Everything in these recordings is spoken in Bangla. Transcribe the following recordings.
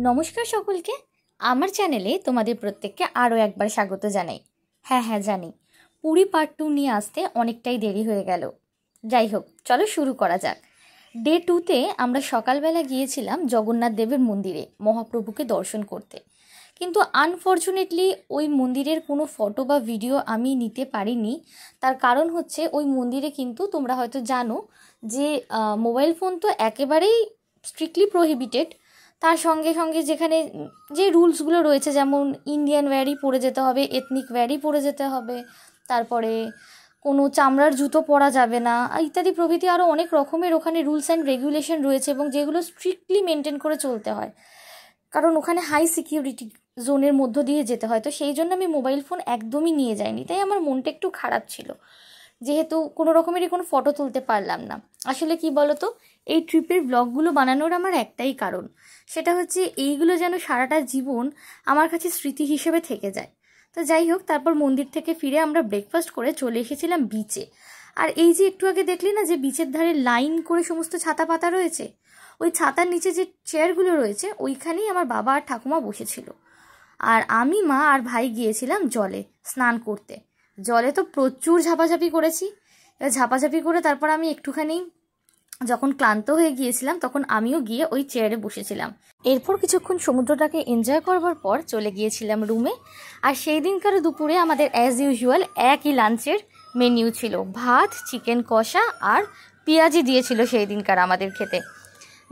নমস্কার সকলকে, আমার চ্যানেলে তোমাদের প্রত্যেককে আরও একবার স্বাগত জানাই। হ্যাঁ জানি পুরী পার্ট 2 নিয়ে আসতে অনেকটাই দেরি হয়ে গেল। যাই হোক, চলো শুরু করা যাক। ডে 2তে আমরা সকালবেলা গিয়েছিলাম জগন্নাথ দেবের মন্দিরে মহাপ্রভুকে দর্শন করতে, কিন্তু আনফর্চুনেটলি ওই মন্দিরের কোনো ফটো বা ভিডিও আমি নিতে পারিনি। তার কারণ হচ্ছে ওই মন্দিরে কিন্তু তোমরা হয়তো জানো যে মোবাইল ফোন তো একেবারেই স্ট্রিক্টলি প্রহিবিটেড। তার সঙ্গে সঙ্গে যেখানে যে রুলসগুলো রয়েছে, যেমন ইন্ডিয়ান ওয়্যারই পরে যেতে হবে, এথনিক ওয়্যারই পরে যেতে হবে, তারপরে কোনো চামড়ার জুতো পরা যাবে না ইত্যাদি প্রভৃতি আরও অনেক রকমের ওখানে রুলস অ্যান্ড রেগুলেশন রয়েছে, এবং যেগুলো স্ট্রিক্টলি মেনটেন করে চলতে হয়, কারণ ওখানে হাই সিকিউরিটি জোনের মধ্য দিয়ে যেতে হয়। তো সেই জন্য আমি মোবাইল ফোন একদমই নিয়ে যাইনি, তাই আমার মনটা একটু খারাপ ছিল, যেহেতু কোনো রকমেরই কোনো ফটো তুলতে পারলাম না। আসলে কি বলতো, এই ট্রিপের ব্লগগুলো বানানোর আমার একটাই কারণ, সেটা হচ্ছে এইগুলো যেন সারাটা জীবন আমার কাছে স্মৃতি হিসেবে থেকে যায়। তো যাই হোক, তারপর মন্দির থেকে ফিরে আমরা ব্রেকফাস্ট করে চলে এসেছিলাম বিচে। আর এই যে একটু আগে দেখলি না যে বিচের ধারে লাইন করে সমস্ত ছাতা পাতা রয়েছে, ওই ছাতার নিচে যে চেয়ারগুলো রয়েছে ওইখানেই আমার বাবা আর ঠাকুমা বসেছিল, আর আমি, মা আর ভাই গিয়েছিলাম জলে স্নান করতে। জলে তো প্রচুর ঝাপাঝাপি করেছি। এবার ঝাপাঝাপি করে তারপর আমি একটুখানি যখন ক্লান্ত হয়ে গিয়েছিলাম তখন আমিও গিয়ে ওই চেয়ারে বসেছিলাম। এরপর কিছুক্ষণ সমুদ্রটাকে এনজয় করবার পর চলে গিয়েছিলাম রুমে। আর সেই দিনকার দুপুরে আমাদের অ্যাজ ইউজুয়াল একই লাঞ্চের মেনিউ ছিল, ভাত, চিকেন কষা আর পেঁয়াজি দিয়েছিল সেই দিনকার আমাদের খেতে।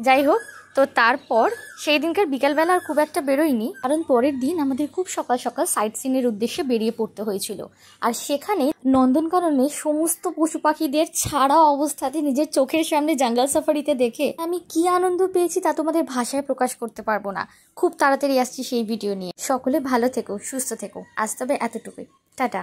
যাই হোক, তো তারপর সেই দিনকার বিকালবেলা আর খুব একটা বেরোয়নি, কারণ পরের দিন আমাদের খুব সকাল সকাল সাইট সিনের উদ্দেশ্যে বেরিয়ে পড়তে হয়েছিল। আর সেখানে নন্দনকাননে সমস্ত পশু পাখিদের ছাড়া অবস্থাতে নিজের চোখের সামনে জঙ্গল সাফারিতে দেখে আমি কি আনন্দ পেয়েছি তা তোমাদের ভাষায় প্রকাশ করতে পারবো না। খুব তাড়াতাড়ি আসছি সেই ভিডিও নিয়ে। সকলে ভালো থেকো, সুস্থ থেকো। আজ তবে এতটুকুই, টাটা।